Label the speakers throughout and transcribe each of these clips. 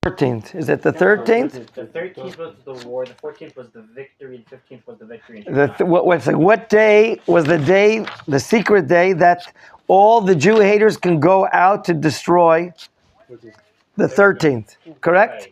Speaker 1: 13th. Is it the 13th?
Speaker 2: The 13th was the war, the 14th was the victory, the 15th was the victory.
Speaker 1: What day was the secret day that all the Jew haters can go out to destroy? The 13th, correct?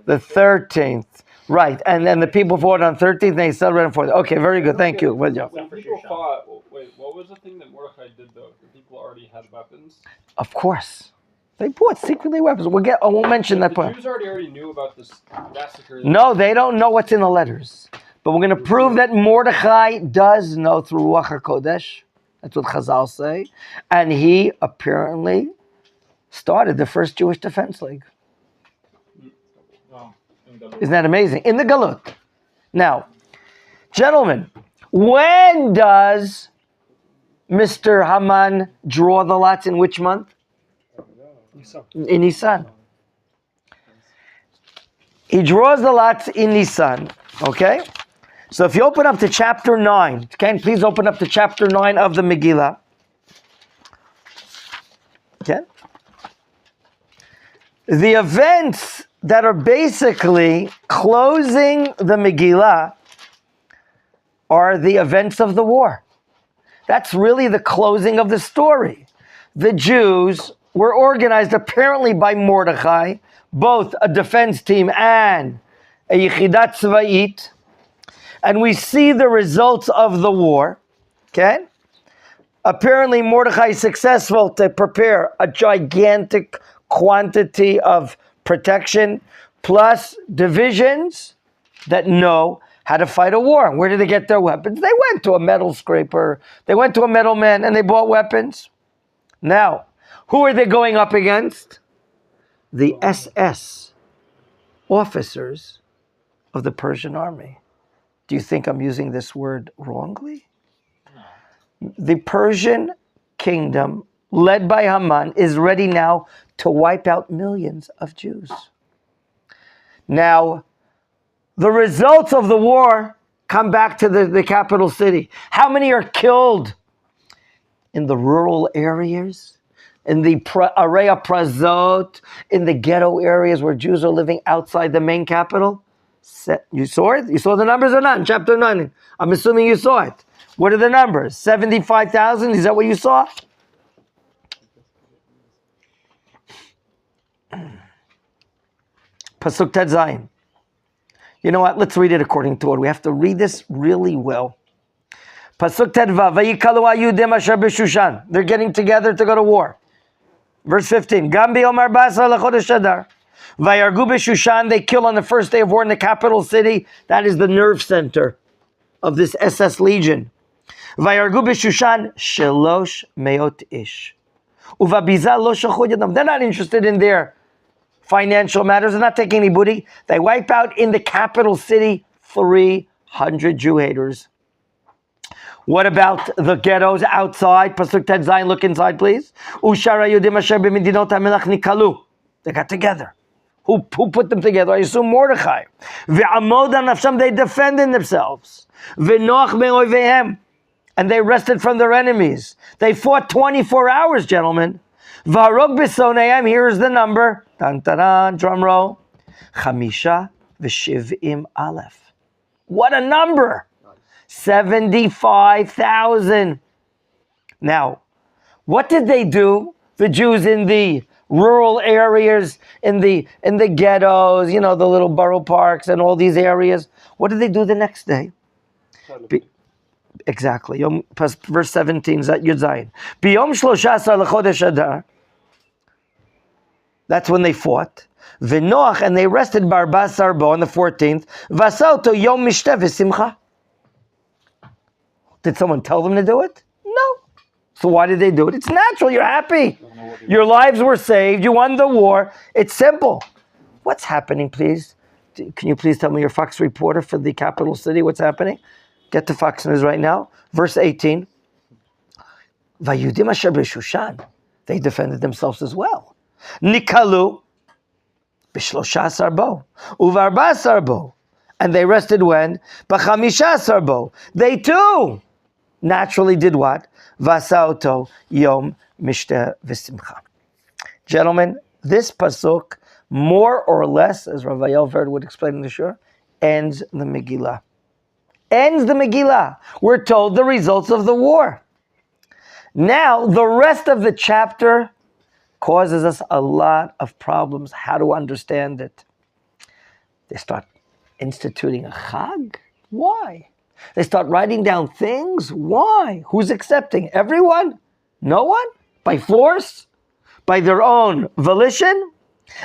Speaker 1: The 13th, right. And then the people fought on 13th and they celebrated on 14th. Okay, very good. Thank you.
Speaker 3: When people fought, what was the thing that Mordechai did though? The people already had weapons?
Speaker 1: Of course. They bought secretly weapons. I won't mention that part.
Speaker 3: The Jews already knew about this massacre.
Speaker 1: No, they don't know what's in the letters. But we're going to prove that Mordechai does know through Ruach HaKodesh. That's what Chazal say. And he apparently started the first Jewish Defense League. Isn't that amazing? In the Galut. Now, gentlemen, when does Mr. Haman draw the lots? In which month? In Nisan. He draws the lots in Nisan. Okay? So if you open up to chapter 9, can you please open up to chapter 9 of the Megillah? Okay? The events that are basically closing the Megillah are the events of the war. That's really the closing of the story. The Jews were organized apparently by Mordechai, both a defense team and a Yechidat Tzva'it, and we see the results of the war. Okay? Apparently Mordechai is successful to prepare a gigantic quantity of protection, plus divisions that know how to fight a war. Where did they get their weapons? They went to a metal scraper, they went to a metal man, and they bought weapons. Now, who are they going up against? The SS officers of the Persian army. Do you think I'm using this word wrongly? The Persian kingdom, led by Haman, is ready now to wipe out millions of Jews. Now, the results of the war come back to the capital city. How many are killed in the rural areas? In the area Prazot, in the ghetto areas where Jews are living outside the main capital? You saw it? You saw the numbers or not? In chapter 9. I'm assuming you saw it. What are the numbers? 75,000? Is that what you saw? Pasuk Tet Zayin. You know what? Let's read it according to it. We have to read this really well. Pasuk Tet Vav. Vayikalu Ayudim asher b'Shushan. They're getting together to go to war. Verse 15. Gam b'yom arba'asar lechodesh Adar. Vayargu b'Shushan. They kill on the first day of war in the capital city. That is the nerve center of this SS legion. Vayargu b'Shushan shelosh meot ish. Uvabiza lo shachud yadam. They're not interested in their financial matters. They're not taking any booty. They wipe out in the capital city 300 Jew haters. What about the ghettos outside? Pasuk Tet Zayin, look inside, please. Ushara Yudim asher b'medinot hamelach nikalu. They got together. Who put them together? I assume Mordechai. Ve'amod nafsham, they defended themselves. Ve'noach me'oivehem, and they rested from their enemies. They fought 24 hours, gentlemen. V'harog b'soneim, here's the number. Tan taran, drum roll. Chamisha v'shiv'im aleph. What a number! 75,000. Now, what did they do? The Jews in the rural areas, in the ghettos, you know, the little borough parks and all these areas. What did they do the next day? Exactly. Verse 17, Yud Zayin. Biyom 13 lechodesh Adar. That's when they fought. V'noach, and they rested Barbasar Bo on the 14th. Vasalto yom mishteh v'simcha. Did someone tell them to do it? No. So why did they do it? It's natural. You're happy. Your lives were saved. You won the war. It's simple. What's happening, please? Can you please tell me your Fox reporter for the capital city? What's happening? Get to Fox News right now. Verse 18. Vayudim asher b'Shushan. They defended themselves as well. Nikalu b'Shlosha bo u'V'arba'asar bo. And they rested when? B'Chamisha bo. They too naturally did what? Vasaoto yom mishteh v'simcha. Gentlemen, this pasuk more or less, as Rabbi Elverd would explain in the Shur, ends the Megillah. Ends the Megillah. We're told the results of the war. Now, the rest of the chapter causes us a lot of problems, how to understand it. They start instituting a Chag. Why? They start writing down things. Why? Who's accepting? Everyone? No one? By force? By their own volition?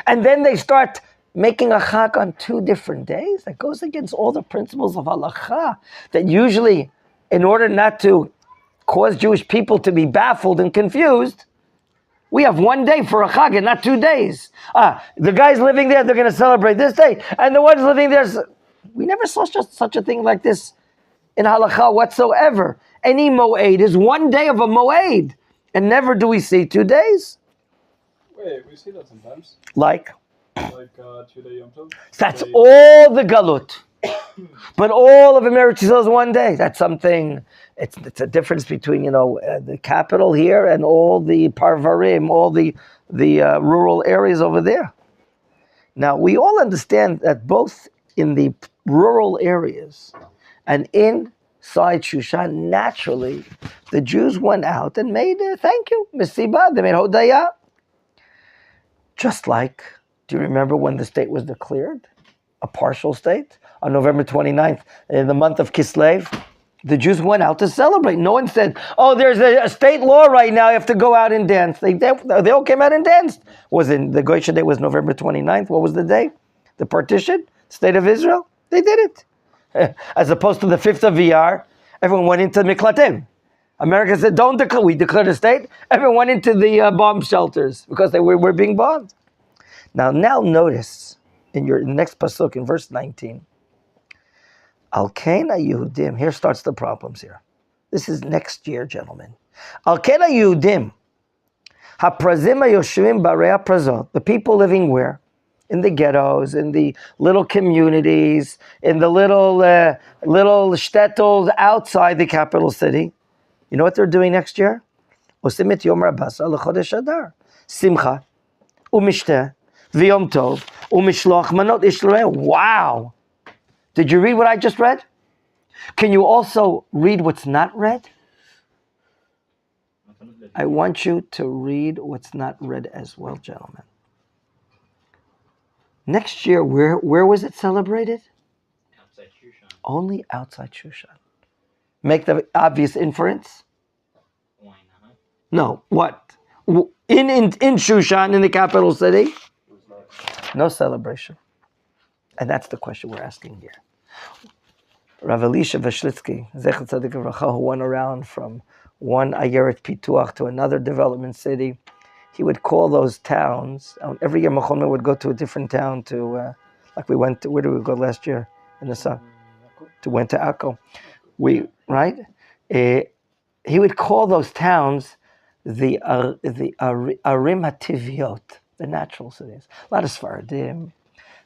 Speaker 1: And then they start making a Chag on 2 different days? That goes against all the principles of halacha, that usually, in order not to cause Jewish people to be baffled and confused, we have 1 day for a Chag and not 2 days. The guys living there, they're going to celebrate this day, and the ones living there, we never saw such a thing like this in halacha whatsoever. Any moed is 1 day of a moed, and never do we see 2 days.
Speaker 3: Wait, we see that sometimes.
Speaker 1: Like
Speaker 3: 2-day Yom Tov.
Speaker 1: That's all the galut. But all of Eretz Yisrael is 1 day. That's something. It's a difference between the capital here and all the parvarim, all the rural areas over there. Now we all understand that both in the rural areas and inside Shushan, naturally, the Jews went out and made thank you, Mesiba. They made Hodaya. Just like, do you remember when the state was declared? A partial state? On November 29th, in the month of Kislev, the Jews went out to celebrate. No one said, there's a state law right now, you have to go out and dance. They all came out and danced. The Goyish day was November 29th. What was the day? The partition? State of Israel? They did it. As opposed to the 5th of Iyar, everyone went into Miklatim. America said, don't declare. We declared a state. Everyone went into the bomb shelters because they were being bombed. Now notice in your next pasuk in verse 19. Al Kena Yehudim. Here starts the problems here. This is next year, gentlemen. Al Kena Yehudim. Haprazim Yoshvim Barei Prazot. The people living where? In the ghettos, in the little communities, in the little shtetls outside the capital city. You know what they're doing next year? Osimit Yom Rabasa l'Chodesh Adar. Simcha, u'mishteh, v'yom tov, u'mishloach manot Israel. Wow! Did you read what I just read? Can you also read what's not read? I want you to read what's not read as well, gentlemen. Next year, where was it celebrated?
Speaker 2: Outside Shushan.
Speaker 1: Only outside Shushan. Make the obvious inference.
Speaker 2: Why not?
Speaker 1: No, what? In Shushan, in the capital city, no celebration. And that's the question we're asking here. Rav Elisha Veshlitsky, Zechat Tzadik Avracha, who went around from one Ayeret Pituach to another development city, he would call those towns. Every year, Machon Meir would go to a different town like we went to, where did we go last year in the sun? Went to Akko. Right? He would call those towns the Arim HaTiviot, the natural cities. A lot of Sfaradim.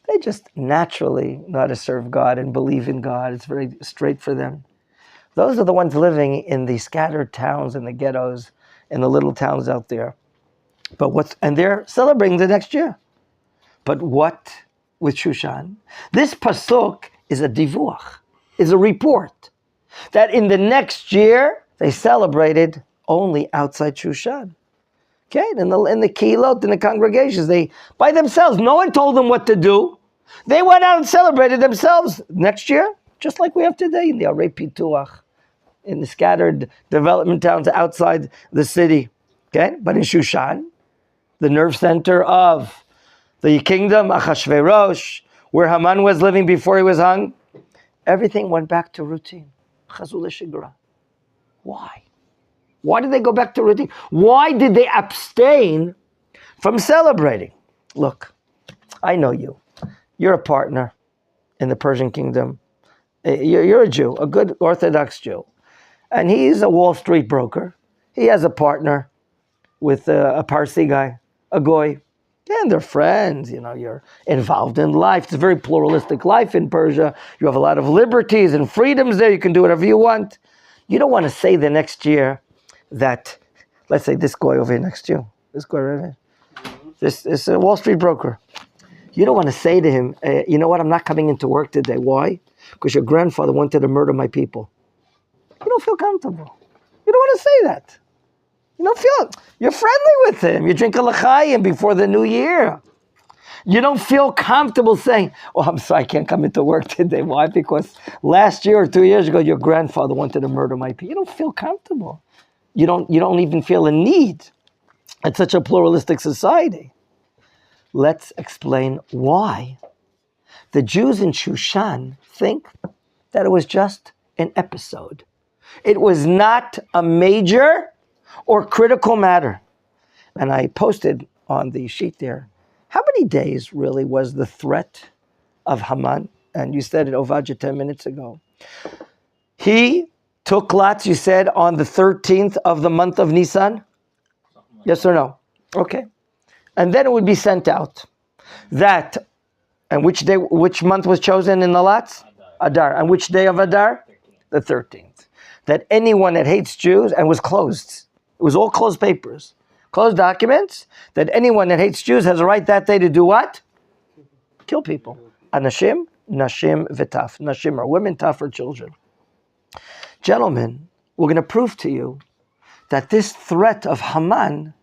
Speaker 1: They just naturally know how to serve God and believe in God. It's very straight for them. Those are the ones living in the scattered towns and the ghettos and the little towns out there. And they're celebrating the next year. But what with Shushan? This pasuk is a divuach, is a report that in the next year they celebrated only outside Shushan. Okay, in the kilot, in the congregations, they by themselves. No one told them what to do. They went out and celebrated themselves next year, just like we have today in the Arei Pituach, in the scattered development towns outside the city. Okay, but in Shushan, the nerve center of the kingdom, Achashverosh, where Haman was living before he was hung, everything went back to routine. Chazul Shigra. Why? Why did they go back to routine? Why did they abstain from celebrating? Look, I know you. You're a partner in the Persian kingdom. You're a Jew, a good Orthodox Jew. And he's a Wall Street broker. He has a partner with a Parsi guy, a Goy. And they're friends, you're involved in life. It's a very pluralistic life in Persia. You have a lot of liberties and freedoms there. You can do whatever you want. You don't want to say the next year that, let's say this Goy over here next to you, this Goy right here, this is a Wall Street broker. You don't want to say to him, you know what, I'm not coming into work today. Why? Because your grandfather wanted to murder my people. You don't feel comfortable. You don't want to say that. You don't feel, you're friendly with him. You drink a l'chaim before the new year. You don't feel comfortable saying, oh, I'm sorry, I can't come into work today. Why? Because last year or 2 years ago, your grandfather wanted to murder my people. You don't feel comfortable. You don't even feel a need. It's such a pluralistic society. Let's explain why. The Jews in Shushan think that it was just an episode. It was not a major or critical matter. And I posted on the sheet there, how many days really was the threat of Haman? And you said it, Ovadia, 10 minutes ago. He took lots, you said, on the 13th of the month of Nisan? Yes or no? Okay. And then it would be sent out. That, and which day, which month was chosen in the lots? Adar. And which day of Adar? The 13th. That anyone that hates Jews, and was closed. It was all closed papers. Closed documents, that anyone that hates Jews has a right that day to do what? Kill people. Anashim, nashim, v'taf. Nashim are women, taf are children. Gentlemen, we're going to prove to you that this threat of Haman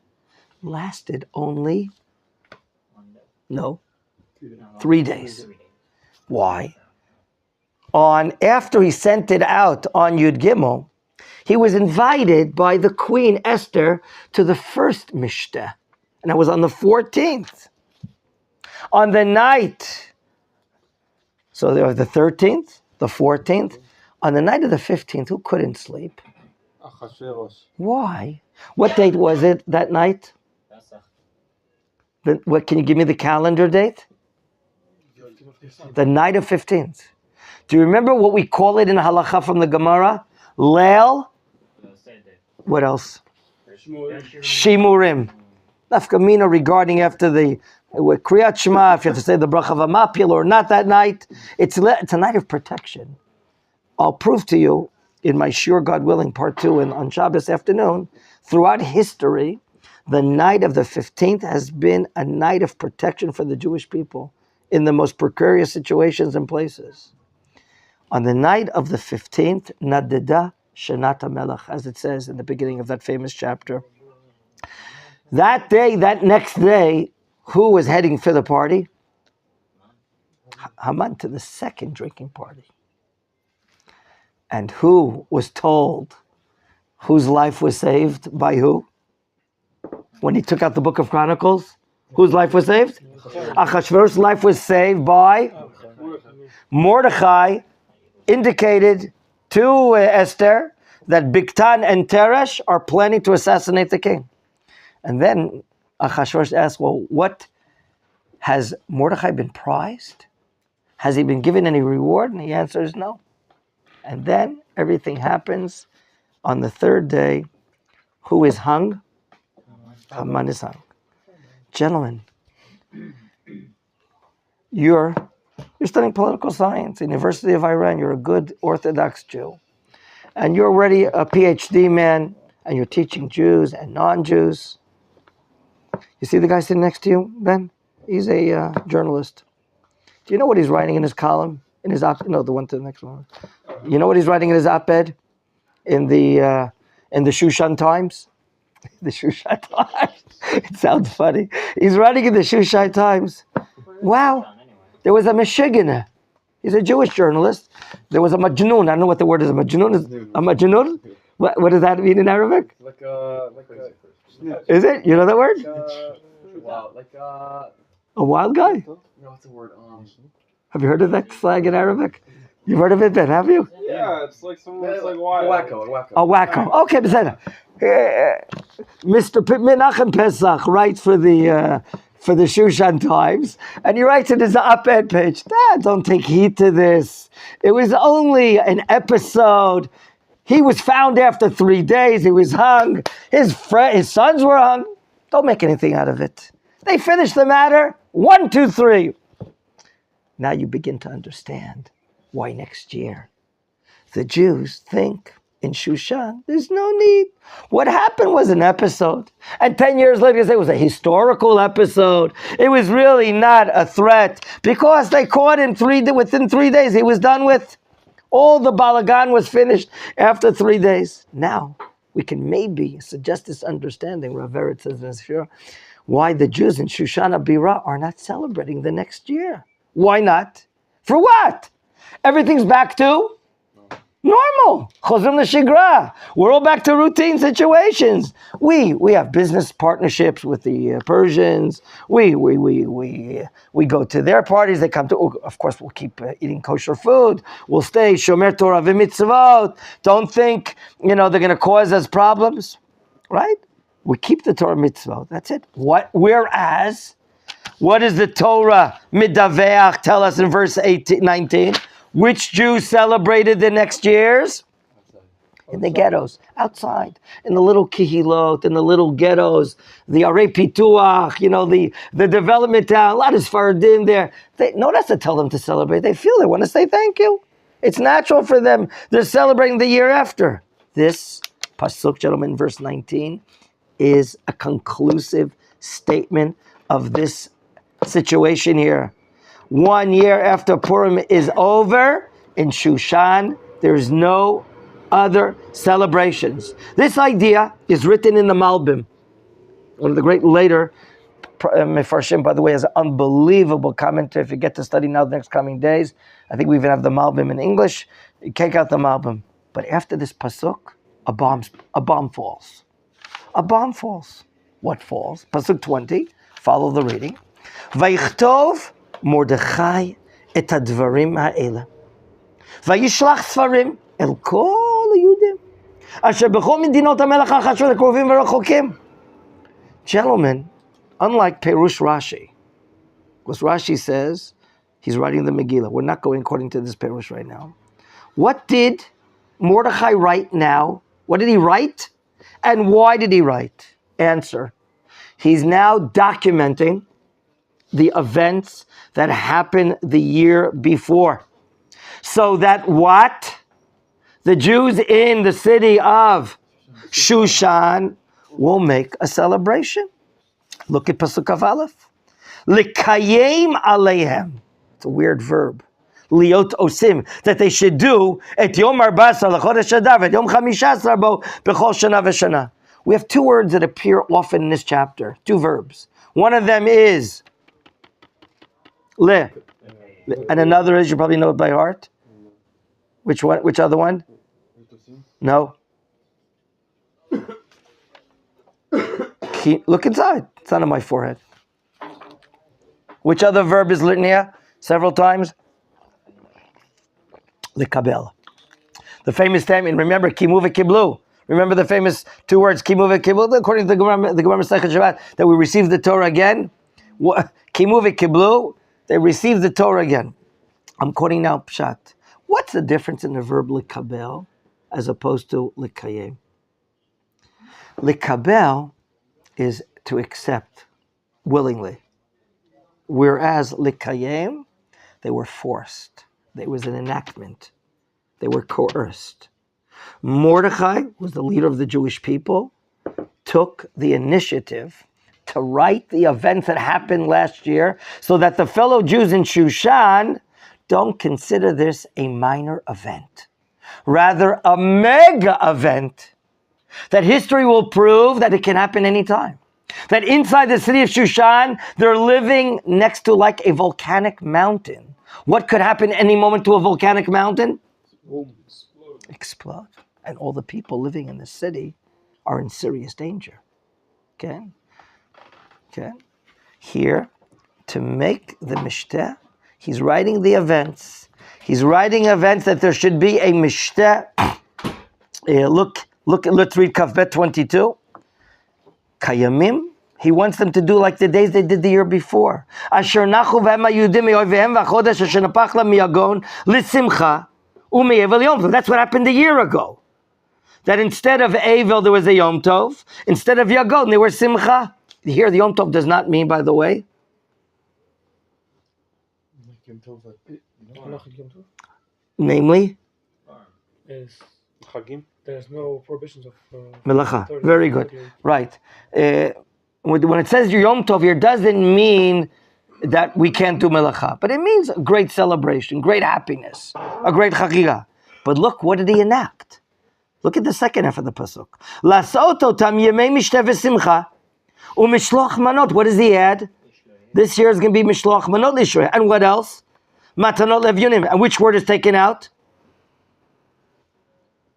Speaker 1: lasted only, 3 days. Why? After he sent it out on Yud Gimel, he was invited by the queen Esther to the first Mishteh. And that was on the 14th. On the night, so there was the 13th, the 14th. On the night of the 15th, who couldn't sleep? Why? What date was it that night? What, can you give me the calendar date? The night of 15th. Do you remember what we call it in Halacha from the Gemara? Leil. What else? Shimurim. Nafkamina regarding after the Kriyat Shema, if you have to say the bracha of Amapil or not that night. It's a night of protection. I'll prove to you in my Shur, God willing, part 2 on Shabbos afternoon, throughout history, the night of the 15th has been a night of protection for the Jewish people in the most precarious situations and places. On the night of the 15th, Nadida Shenat HaMelech, as it says in the beginning of that famous chapter. That day, that next day, who was heading for the party? Haman, to the second drinking party. And who was told whose life was saved by who? When he took out the book of Chronicles, whose life was saved? Achashverosh's life was saved by Mordechai, indicated to Esther that Bigtan and Teresh are planning to assassinate the king. And then Achashverosh asked, well, what, has Mordechai been prized? Has he been given any reward? And the answer is no. And then everything happens. On the third day, who is hung? Haman is hung. Gentlemen, you're studying political science, University of Iran. You're a good Orthodox Jew. And you're already a PhD man, and you're teaching Jews and non-Jews. You see the guy sitting next to you, Ben? He's a journalist. Do you know what he's writing in his column? In his no, the one to the next one. You know what he's writing in his op-ed? In the Shushan Times? The Shushan Times. It sounds funny. He's writing in the Shushan Times. Wow. There was a Meshiganer. He's a Jewish journalist. There was a Majnun. I don't know what the word is. A Majnun is a Majnun? What does that mean in Arabic?
Speaker 4: Like a
Speaker 1: is it? You know that word? A wild guy?
Speaker 4: No, what's the word?
Speaker 1: Have you heard of that slang in Arabic? You've heard of it, Ben, have you?
Speaker 3: Yeah, it's like someone that's like wild.
Speaker 4: A
Speaker 1: wacko. Okay, Mr. Menachem Pesach writes for the Shushan Times, and he writes in his op-ed page, don't take heed to this. It was only an episode. He was found after 3 days. He was hung. His sons were hung. Don't make anything out of it. They finished the matter. 1, 2, 3. Now you begin to understand why next year the Jews think in Shushan, there's no need. What happened was an episode. And 10 years later, it was a historical episode. It was really not a threat because they caught him within 3 days. He was done with. All the balagan was finished after 3 days. Now, we can maybe suggest this understanding, Rav Eretz says, sure, why the Jews in Shoshana Bira are not celebrating the next year. Why not? For what? Everything's back to normal. Chozrim l'shigra. We're all back to routine situations. We have business partnerships with the Persians. We go to their parties. They come to. Of course, we'll keep eating kosher food. We'll stay shomer Torah v'mitzvot. Don't think they're going to cause us problems, right? We keep the Torah mitzvot. That's it. Whereas, what does the Torah midaveach tell us in verse 19? Which Jews celebrated the next years? In the ghettos, outside, in the little kihilot, in the little ghettos, the arei pituach, the development town, a lot of Sfaradim there. No one has to tell them to celebrate. They feel they want to say thank you. It's natural for them. They're celebrating the year after. This pasuk, gentlemen, verse 19, is a conclusive statement of this situation here. 1 year after Purim is over, in Shushan, there's no other celebrations. This idea is written in the Malbim. One of the great later Mefarshim, by the way, has an unbelievable commentary. If you get to study now the next coming days, I think we even have the Malbim in English. You take out the Malbim. But after this pasuk, a bomb falls. A bomb falls. What falls? Pasuk 20. Follow the reading. Vayichtov Mordechai et הדברים האלה. וישלח ספרים אל כל היהודים אשר בכל מדינות המלך החשוב הקרובים ורחוקים. Gentlemen, unlike Perush Rashi, because Rashi says he's writing the Megilat. We're not going according to this Perush right now. What did Mordechai write now? What did he write? And why did he write? Answer. He's now documenting the events that happened the year before. So that what? The Jews in the city of Shushan will make a celebration. Look at Pasuk Kaf Aleph. Likayim aleihem. It's a weird verb. Liot osim. That they should do et Yom Arbasa l'chodesh Adar et Yom Chamishasar bo b'chol shana v'shana. We have two words that appear often in this chapter. Two verbs. One of them is le. And another is, you probably know it by heart. Which one? Which other one? No. Look inside. It's not on my forehead. Which other verb is litnia? Several times. Likabel. The famous time, and remember, kimu v'kiblu. Remember the famous two words, kimu v'kiblu, according to the Gemara Masechet Shabbat, that we received the Torah again. Kimu v'kiblu, they received the Torah again. I'm quoting now Pshat. What's the difference in the verb likabel as opposed to likayem? Likabel is to accept willingly, whereas likayem, they were forced. There was an enactment. They were coerced. Mordechai was the leader of the Jewish people, took the initiative to write the events that happened last year so that the fellow Jews in Shushan don't consider this a minor event, rather a mega event that history will prove that it can happen anytime. That inside the city of Shushan, they're living next to like a volcanic mountain. What could happen any moment to a volcanic mountain? Explode. And all the people living in the city are in serious danger. Okay? Here, to make the mishteh, he's writing the events. He's writing events that there should be a mishteh. Let's read Kafbet 22. Kayamim. He wants them to do like the days they did the year before. Asher nachu v'hem ha'yudim me'oivehem v'chodesh asher napach la miyagon l'simcha u'me'evel yom tov. That's what happened a year ago. That instead of Evel there was a Yom Tov. Instead of Yagon there was Simcha. Here the Yom Tov does not mean, by the way, namely,
Speaker 4: there's no prohibitions of
Speaker 1: Melacha.
Speaker 4: 30,
Speaker 1: Very good.
Speaker 4: 38.
Speaker 1: Right. When it says Yom Tov here, doesn't mean that we can't do melacha, but it means a great celebration, great happiness, a great chagiga. But look, what did he enact? Look at the second half of the pasuk. Lasot otam yemei mishteh v'simcha u'mishloach manot. What does he add? This year is going to be mishloach manot lishrei. And what else? Matanot levyunim. And which word is taken out?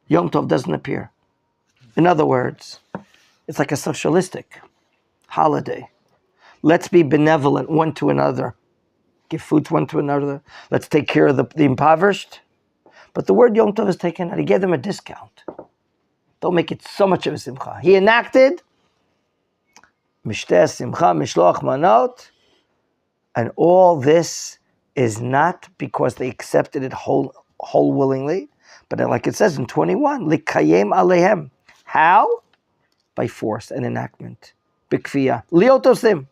Speaker 1: Yom Tov doesn't appear. In other words, it's like a socialistic holiday. Let's be benevolent one to another. Give food to one to another. Let's take care of the impoverished. But the word Yom Tov is taken out. He gave them a discount. Don't make it so much of a simcha. He enacted Mishteh Simcha, Mishloach Manot, and all this is not because they accepted it whole willingly, but like it says in 21, Likayem Alehem. How? By force and enactment. Bikfiya. Liotosim.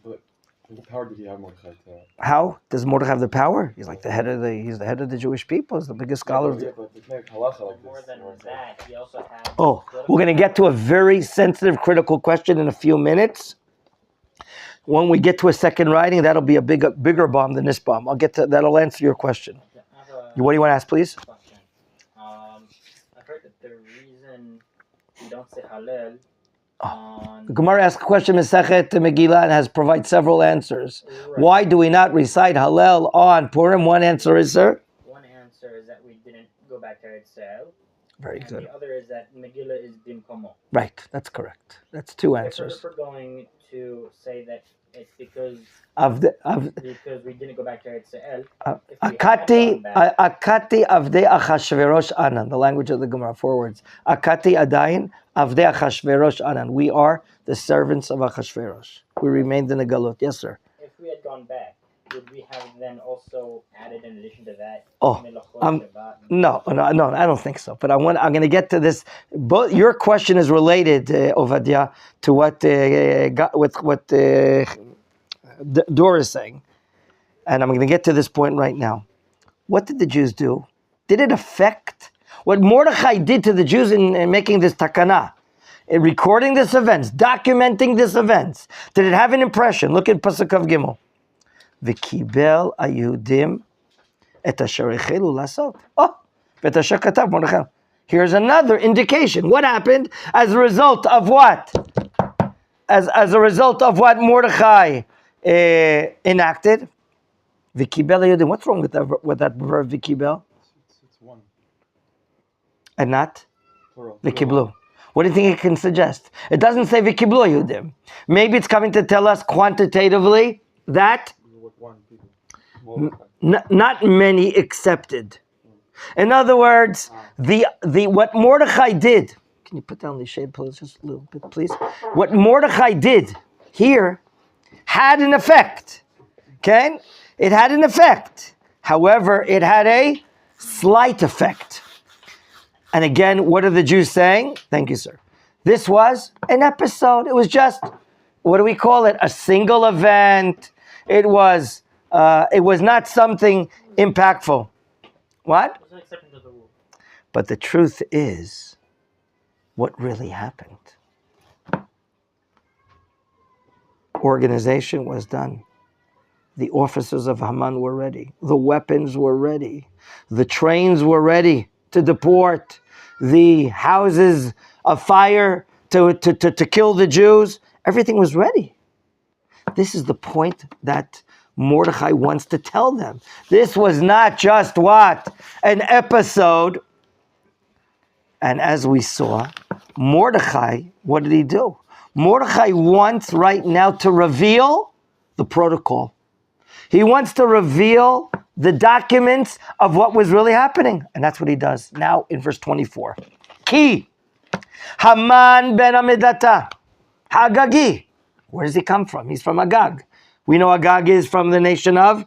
Speaker 5: What power did he have, Mordechai?
Speaker 1: How does Mordechai have the power? He's like the head of the Jewish people. He's the biggest scholar.
Speaker 2: More than that, he also had.
Speaker 1: Oh, we're going to get to a very sensitive, critical question in a few minutes. When we get to a second writing, that'll be a bigger bomb than this bomb. I'll get to that'll answer your question. What do you want to ask, please?
Speaker 2: Question. I've heard that the reason we don't say Hallel on
Speaker 1: The Gemara asks a question in Sechet Megilat and provides several answers.
Speaker 2: Right.
Speaker 1: Why do we not recite Hallel on Purim? One answer is, sir?
Speaker 2: One answer is that we didn't go back to Eretz.
Speaker 1: Very
Speaker 2: And
Speaker 1: good.
Speaker 2: the other is that Megillah is Bimkomo.
Speaker 1: Right, that's correct. That's two
Speaker 2: If
Speaker 1: answers.
Speaker 2: we're going to say that it's because we didn't go back to Eretz,
Speaker 1: Akati avdei Achashverosh anan. The language of the Gemara. 4 words. Akati adayin avdei Achashverosh anan. We are the servants of Achashverosh. We remained in the galut. Yes, sir.
Speaker 2: if we had gone back, would we have then also added in addition to that?
Speaker 1: Oh,
Speaker 2: Melachot, Shabbat?
Speaker 1: No, I don't think so. But I'm going to get to this. Both your question is related, Ovadia, to what Dor is saying, and I'm going to get to this point right now. What did the Jews do? Did it affect what Mordechai did to the Jews in making this takana, in recording this events, documenting this events? Did it have an impression? Look at Pasuk of Gimel. V'kibel ayudim et asher echelu lasot. Oh, v'et asher katav Mordechai. Here's another indication. What happened as a result of what? As a result of what Mordechai enacted. V'kibel ayudim. What's wrong with that verb v'kibel?
Speaker 5: It's one.
Speaker 1: And not
Speaker 5: Plural.
Speaker 1: v'kiblu. What do you think it can suggest? It doesn't say v'kiblu ayudim. Maybe it's coming to tell us quantitatively that
Speaker 5: With one people.
Speaker 1: not many accepted. In other words, the what Mordechai did. Can you put down the shade, please, just a little bit, please? What Mordechai did here had an effect. Okay, it had an effect. However, it had a slight effect. And again, what are the Jews saying? Thank you, sir. This was an episode. It was just, what do we call it? A single event. It was not something impactful. What?
Speaker 2: It was an acceptance of the rule.
Speaker 1: But the truth is, what really happened? Organization was done. The officers of Haman were ready. The weapons were ready. The trains were ready to deport. The houses of fire to kill the Jews. Everything was ready. This is the point that Mordechai wants to tell them. This was not just what? An episode. And as we saw, Mordechai, what did he do? Mordechai wants right now to reveal the protocol. He wants to reveal the documents of what was really happening. And that's what he does now in verse 24. Ki, Haman ben Amidata, Hagagi. Where does he come from? He's from Agag. We know Agag is from the nation of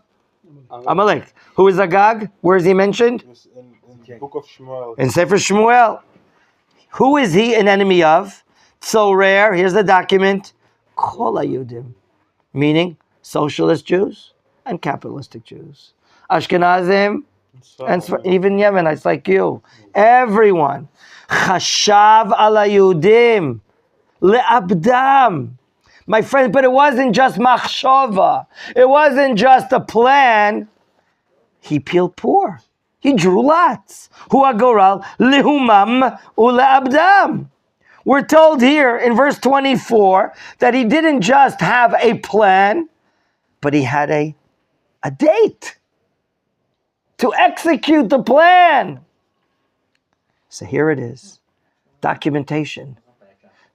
Speaker 1: Amalek. Who is Agag? Where is he mentioned?
Speaker 5: In the book of Shmuel.
Speaker 1: In Sefer Shmuel. Who is he an enemy of? So rare. Here's the document. Kol Hayudim. Meaning socialist Jews and capitalistic Jews. Ashkenazim And even Yemenites like you. Everyone. Chashav ala Yehudim. Le'abdam. My friend, but it wasn't just machshava. It wasn't just a plan. He peeled poor. He drew lots. Hu agoral lihumam ule'abdam. We're told here in verse 24 that he didn't just have a plan, but he had a date to execute the plan. So here it is, documentation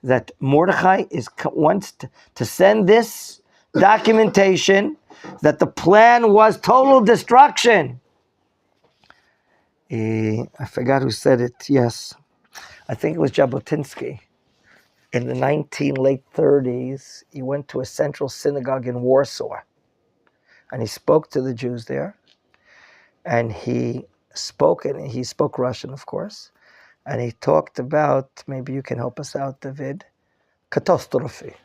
Speaker 1: that Mordechai wants to send this documentation that the plan was total destruction. I forgot who said it. Yes, I think it was Jabotinsky. In the late 30s, he went to a central synagogue in Warsaw, and he spoke to the Jews there. And he spoke Russian, of course, and he talked about, maybe you can help us out, David, catastrophe.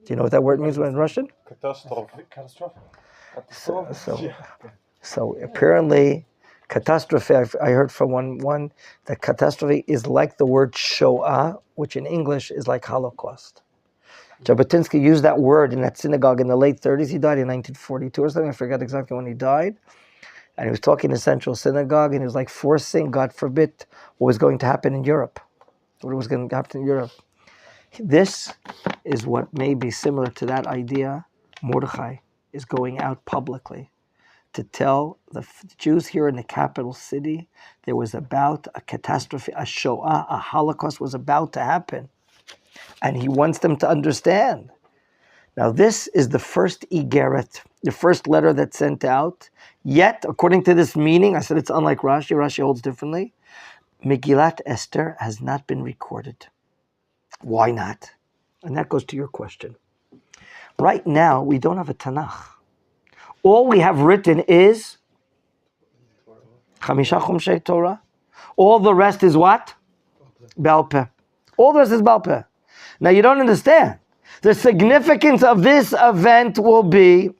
Speaker 1: Do you know what that word means in Russian?
Speaker 5: Catastrophe.
Speaker 1: So apparently, catastrophe, I heard from one that catastrophe is like the word Shoah, which in English is like Holocaust. Jabotinsky used that word in that synagogue in the late 30s. He died in 1942 or something. I forget exactly when he died. And he was talking in Central Synagogue, and he was like forcing, God forbid, what was going to happen in Europe. What was going to happen in Europe. This is what may be similar to that idea. Mordechai is going out publicly to tell the Jews here in the capital city there was about a catastrophe, a Shoah, a Holocaust was about to happen. And he wants them to understand. Now this is the first Igeret, the first letter that's sent out. Yet, according to this meaning, I said it's unlike Rashi. Rashi holds differently. Megilat Esther has not been recorded. Why not? And that goes to your question. Right now, we don't have a Tanakh. All we have written is Chamisha Chumshei Torah. All the rest is what? Baal Peh. All the rest is Baal Peh. Now you don't understand. The significance of this event will be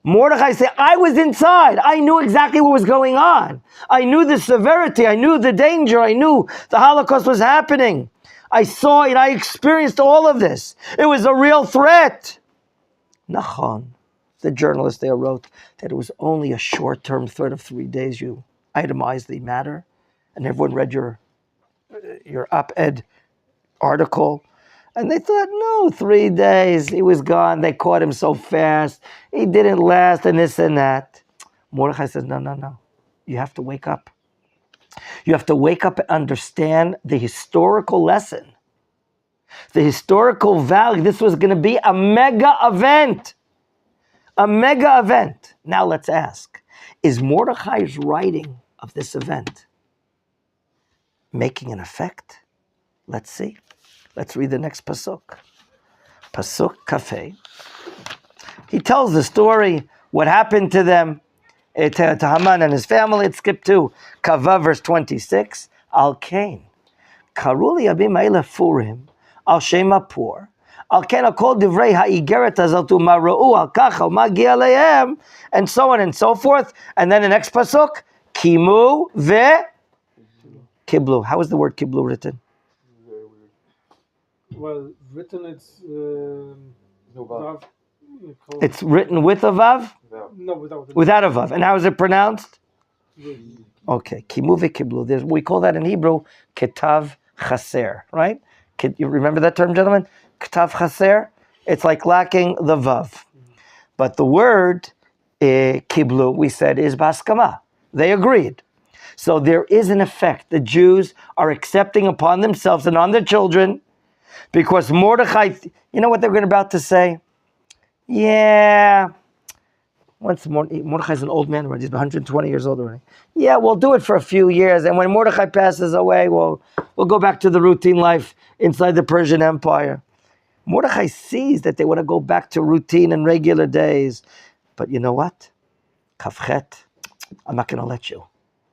Speaker 1: Mordechai said, I was inside. I knew exactly what was going on. I knew the severity. I knew the danger. I knew the Holocaust was happening. I saw it. I experienced all of this. It was a real threat. Nachon, the journalist there, wrote that it was only a short-term threat of 3 days. You itemized the matter, and everyone read your op-ed article. And they thought, no, 3 days, he was gone. They caught him so fast. He didn't last, and this and that. Mordechai says, no. You have to wake up. You have to wake up and understand the historical lesson. The historical value. This was going to be a mega event. A mega event. Now let's ask, is Mordechai's writing of this event making an effect? Let's see. Let's read the next pasuk. Pasuk Kafeh. He tells the story, what happened to them, to Haman and his family. Let's skip to Kavav, verse 26. Al Kain. Karuli abim ha'ila furim. Al shema pur. Al Kain al kol divrei ha'igeret azaltu ma'ra'u al kacha ma'gi aleihem. And so on and so forth. And then the next pasuk. Kimu ve kiblu. How is the word kiblu written?
Speaker 4: Well, written
Speaker 1: It's written with a vav?
Speaker 4: No, without.
Speaker 1: Without a vav. And how is it pronounced? Okay. Kimu v'kiblu. We call that in Hebrew ketav chaser, right? You remember that term, gentlemen? Ketav chaser. It's like lacking the vav. But the word kiblu, we said, is baskama. They agreed. So there is an effect. The Jews are accepting upon themselves and on their children. Because Mordechai, you know what they're about to say? Yeah. Once Mordechai's an old man already. He's 120 years old already. Yeah, we'll do it for a few years. And when Mordechai passes away, we'll go back to the routine life inside the Persian Empire. Mordechai sees that they want to go back to routine and regular days. But you know what? Kafchet, I'm not going to let you.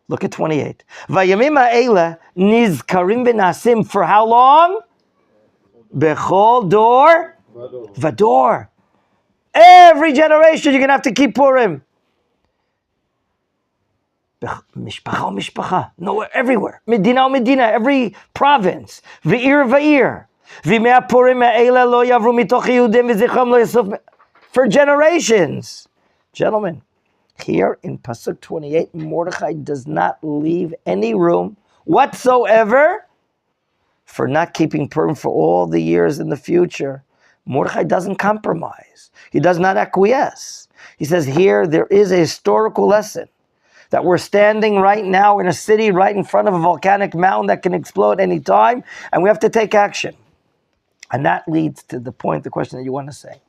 Speaker 1: Look at 28. Vayamim ha'ela nizkarim b'nasim. For how long? Bechol dor vador. Every generation you're going to have to keep Purim. Mishpacha, nowhere, everywhere. Medina, every province. V'ir. For generations. Gentlemen, here in Pasuk 28, Mordechai does not leave any room whatsoever for not keeping Purim for all the years in the future. Mordechai doesn't compromise. He does not acquiesce. He says here there is a historical lesson that we're standing right now in a city right in front of a volcanic mountain that can explode any time, and we have to take action. And that leads to the point, the question that you want to say.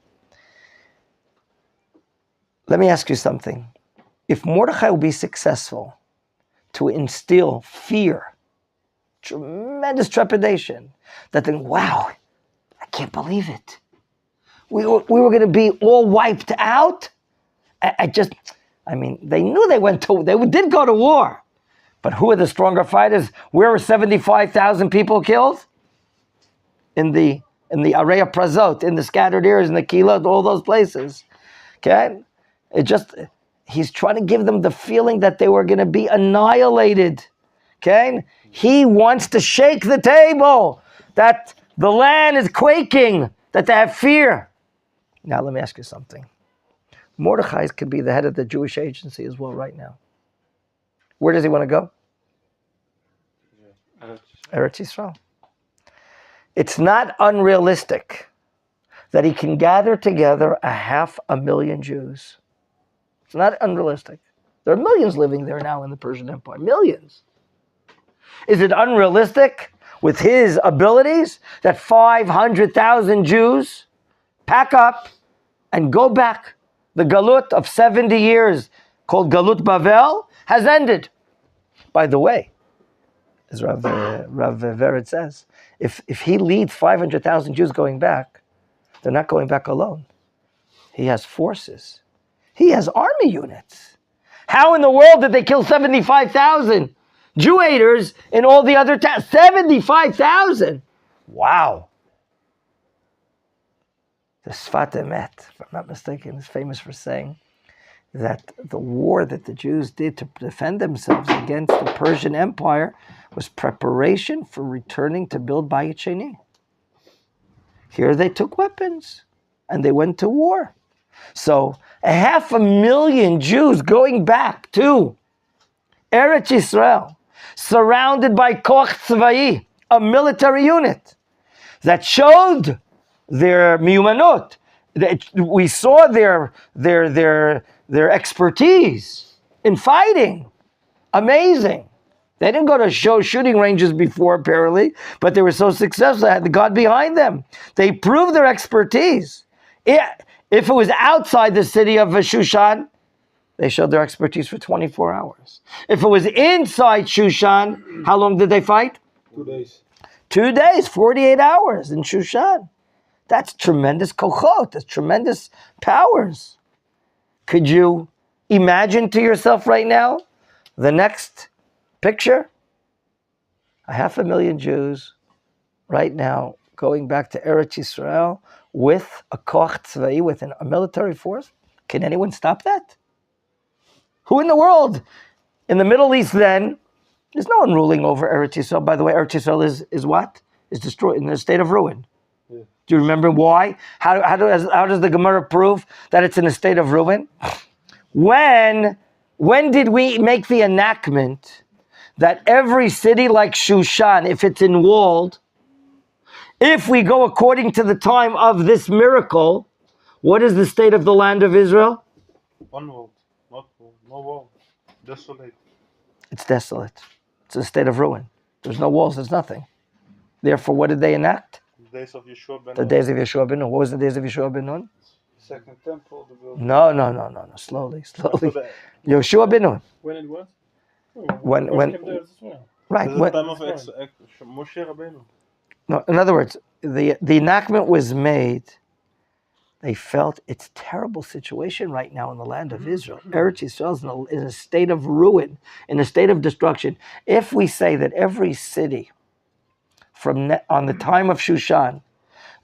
Speaker 1: Let me ask you something. If Mordechai will be successful to instill fear, tremendous trepidation, that then, wow, I can't believe it. We were going to be all wiped out. They knew they did go to war. But who are the stronger fighters? Where were 75,000 people killed? In the Area Prazot, in the scattered areas, in the Kilot, all those places. Okay? He's trying to give them the feeling that they were going to be annihilated. Okay? He wants to shake the table, that the land is quaking, that they have fear. Now let me ask you something. Mordechai could be the head of the Jewish agency as well right now. Where does he want to go? Eretz Yisrael. It's not unrealistic that he can gather together 500,000 Jews. It's not unrealistic. There are millions living there now in the Persian Empire. Millions. Is it unrealistic with his abilities that 500,000 Jews pack up and go back? The Galut of 70 years, called Galut Bavel, has ended. By the way, as Rav Vered says, if he leads 500,000 Jews going back, they're not going back alone. He has forces. He has army units. How in the world did they kill 75,000 Jew haters in all the other towns? 75,000! Wow. The Sfat Emet, if I'm not mistaken, is famous for saying that the war that the Jews did to defend themselves against the Persian Empire was preparation for returning to build Bayit Sheni. Here they took weapons and they went to war. So 500,000 Jews going back to Eretz Yisrael, surrounded by Koch Tzvai, a military unit that showed their miyumanot. We saw their expertise in fighting. Amazing. They didn't go to shooting ranges before, apparently, but they were so successful. They had the God behind them. They proved their expertise. If it was outside the city of Shushan, they showed their expertise for 24 hours. If it was inside Shushan, how long did they fight?
Speaker 4: 2 days.
Speaker 1: 2 days, 48 hours in Shushan. That's tremendous kochot. That's tremendous powers. Could you imagine to yourself right now the next picture? 500,000 Jews right now going back to Eretz Yisrael with a koch tzvai, with a military force. Can anyone stop that? Who in the world? In the Middle East then, there's no one ruling over Eretz Yisrael. By the way, Eretz Yisrael is what? Is destroyed, in a state of ruin. Yeah. Do you remember why? How does the Gemara prove that it's in a state of ruin? When did we make the enactment that every city like Shushan, if it's walled, if we go according to the time of this miracle, what is the state of the land of Israel?
Speaker 5: One wall, not wall, no wall, desolate.
Speaker 1: It's desolate. It's a state of ruin. There's no walls, there's nothing. Therefore, what did they enact?
Speaker 5: The days of Yeshua ben Nun.
Speaker 1: The days of Yeshua ben Nun. What was the days of Yeshua ben Nun?
Speaker 4: Second temple. The building.
Speaker 1: No. Slowly. Yeshua ben Nun.
Speaker 4: When it was?
Speaker 1: When right.
Speaker 5: This is the time of Moshe Rabbeinu.
Speaker 1: No, in other words, the enactment was made. They felt it's a terrible situation right now in the land of Israel. Eretz Yisrael is in a state of ruin, in a state of destruction. If we say that every city on the time of Shushan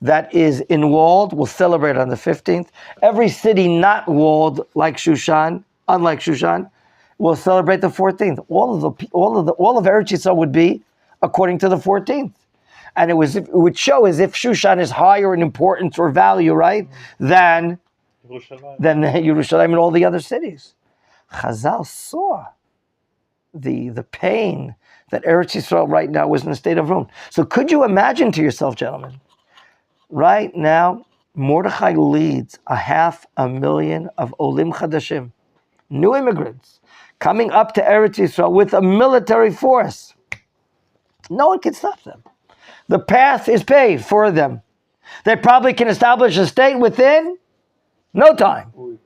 Speaker 1: that is walled will celebrate on the 15th, every city not walled like Shushan, unlike Shushan, We'll celebrate the 14th. All of Eretz Yisrael would be according to the 14th. And it would show as if Shushan is higher in importance or value, right, than Yerushalayim and all the other cities. Chazal saw the pain that Eretz Yisrael right now was in a state of ruin. So could you imagine to yourself, gentlemen, right now, Mordechai leads 500,000 of Olim Chadashim, new immigrants, coming up to Eretz Yisrael with a military force. No one can stop them. The path is paved for them. They probably can establish a state within no time.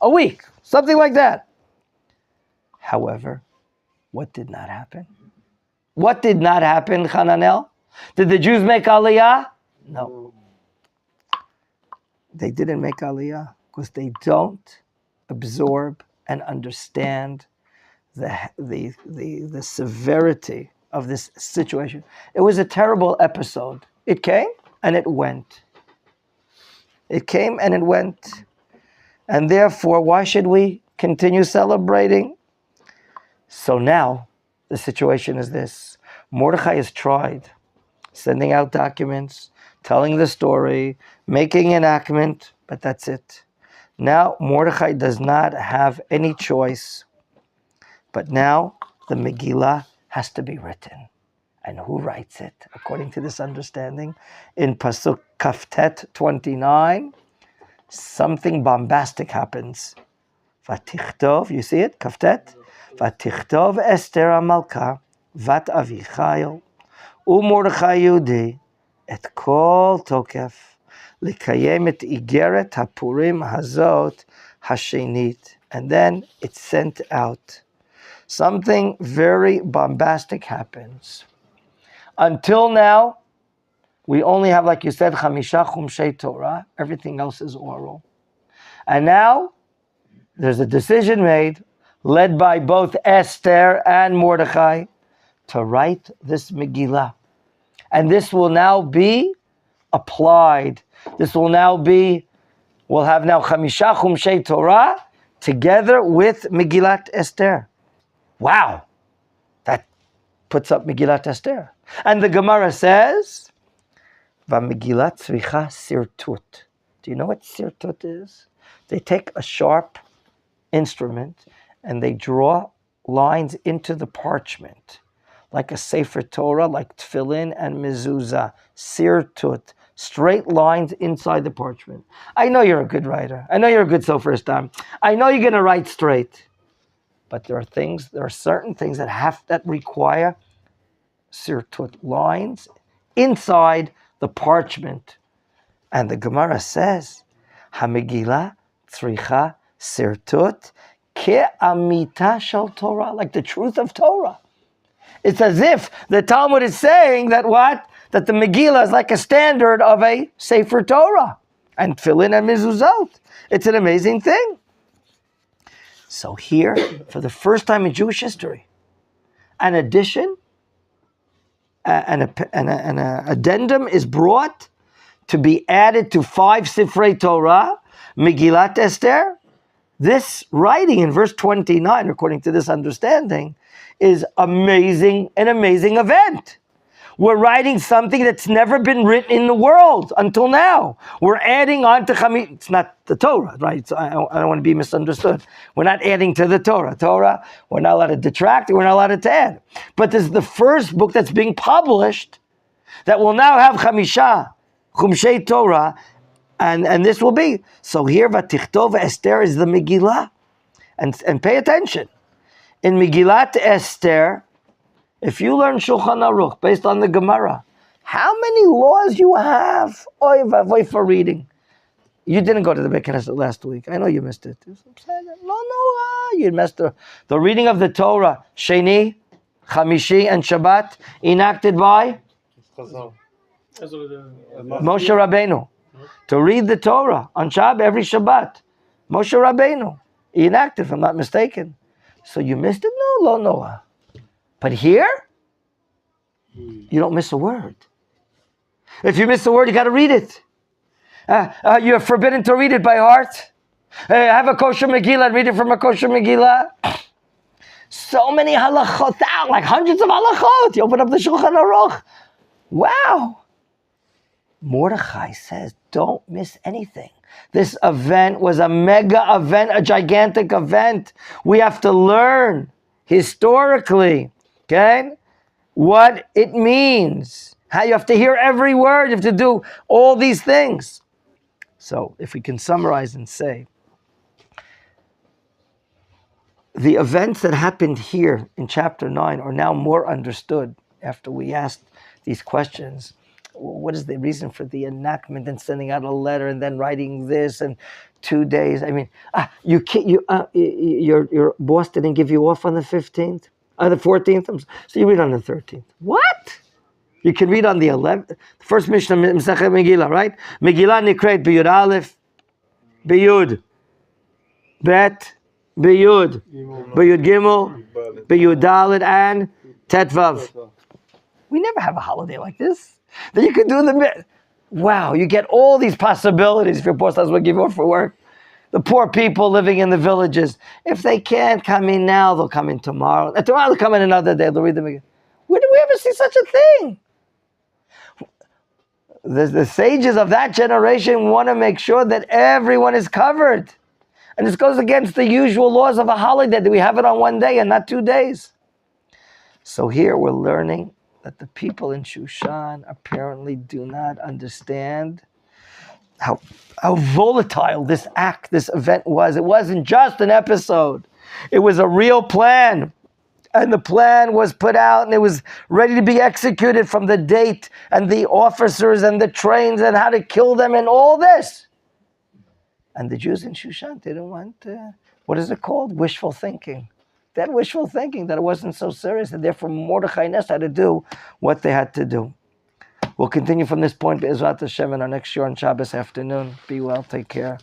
Speaker 1: A week. Something like that. However, what did not happen? What did not happen, Hananel? Did the Jews make Aliyah? No. They didn't make Aliyah because they don't absorb and understand the severity of this situation. It was a terrible episode. It came and it went. It came and it went. And therefore, why should we continue celebrating? So now, the situation is this. Mordechai has tried sending out documents, telling the story, making enactment, but that's it. Now, Mordechai does not have any choice. But now, the Megillah has to be written. And who writes it? According to this understanding, in Pasuk Kaftet 29, something bombastic happens. Vatichtov, you see it? Kaftet? Vatichtov Esther HaMalka, Vat Avichail, Mordechai Yehudi, et kol tokef, likayem et igeret hapurim hazot hashenit. And then it's sent out. Something very bombastic happens. Until now, we only have, like you said, Chamisha Chumshei Torah. Everything else is oral. And now, there's a decision made, led by both Esther and Mordechai, to write this Megillah. And this will now be applied. This will now be, we'll have now Chamisha Chumshei Torah together with Megillat Esther. Wow, that puts up Megillat Esther. And the Gemara says, "V'Megillat tzricha sirtut." Do you know what sirtut is? They take a sharp instrument and they draw lines into the parchment, like a Sefer Torah, like Tefillin and Mezuzah. Sirtut, straight lines inside the parchment. I know you're a good writer. I know you're a good Sofer Stam. I know you're going to write straight. But there are certain things that require sirtut, lines inside the parchment. And the Gemara says, "Hamegillah tzricha sirtut ke'amita shel Torah," like the truth of Torah. It's as if the Talmud is saying that what? That the Megillah is like a standard of a Sefer Torah and Tefillin and Mezuzot. It's an amazing thing. So here, for the first time in Jewish history, an addition, an addendum is brought to be added to 5 Sifrei Torah, Megillat Esther. This writing in verse 29, according to this understanding, is amazing, an amazing event. We're writing something that's never been written in the world until now. We're adding on to Chamisha. It's not the Torah, right? So I don't want to be misunderstood. We're not adding to the Torah. Torah, we're not allowed to detract, we're not allowed to add. But this is the first book that's being published that will now have Chamisha, Chumshei Torah, and this will be. So here, Vatichtov Esther is the Megillah. And pay attention. In Megillat Esther, if you learn Shulchan Aruch based on the Gemara, how many laws you have? Oy vavoy for reading. You didn't go to the Beit Knesset last week. I know you missed it. No, you missed the reading of the Torah. Sheni, Chamishi, and Shabbat enacted by Moshe Rabbeinu. To read the Torah on Shabbat every Shabbat. Moshe Rabbeinu enacted, if I'm not mistaken. So you missed it? No, Noah. But here, you don't miss a word. If you miss a word, you got to read it. You're forbidden to read it by heart. Have a kosher Megillah and read it from a kosher Megillah. So many halachot out, like hundreds of halachot. You open up the Shulchan Aruch. Wow. Mordechai says, don't miss anything. This event was a mega event, a gigantic event. We have to learn historically, okay, what it means. How you have to hear every word. You have to do all these things. So if we can summarize and say, the events that happened here in chapter 9 are now more understood after we asked these questions. What is the reason for the enactment and sending out a letter and then writing this and 2 days? I mean, your boss didn't give you off on the 15th, the 14th. So you read on the 13th. What? You can read on the 11th. The first Mishnah, Masechet Megilat, right? Megilat nikret b'yud aleph, b'yud bet, b'yud gimel, b'yud dalet, and tetvav. We never have a holiday like this. Then you can do the... Wow, you get all these possibilities if your boss doesn't give you off for work. The poor people living in the villages, if they can't come in now, they'll come in tomorrow. And tomorrow they'll come in another day, they'll read them again. Where did we ever see such a thing? The sages of that generation want to make sure that everyone is covered. And this goes against the usual laws of a holiday, that we have it on one day and not 2 days. So here we're learning that the people in Shushan apparently do not understand how volatile this event was. It wasn't just an episode. It was a real plan. And the plan was put out and it was ready to be executed from the date and the officers and the trains and how to kill them and all this. And the Jews in Shushan didn't want, what is it called? Wishful thinking. They had wishful thinking that it wasn't so serious, and therefore Mordechai and Esther had to do what they had to do. We'll continue from this point, Be'ezrat Hashem, in our next year on Shabbos afternoon. Be well, take care.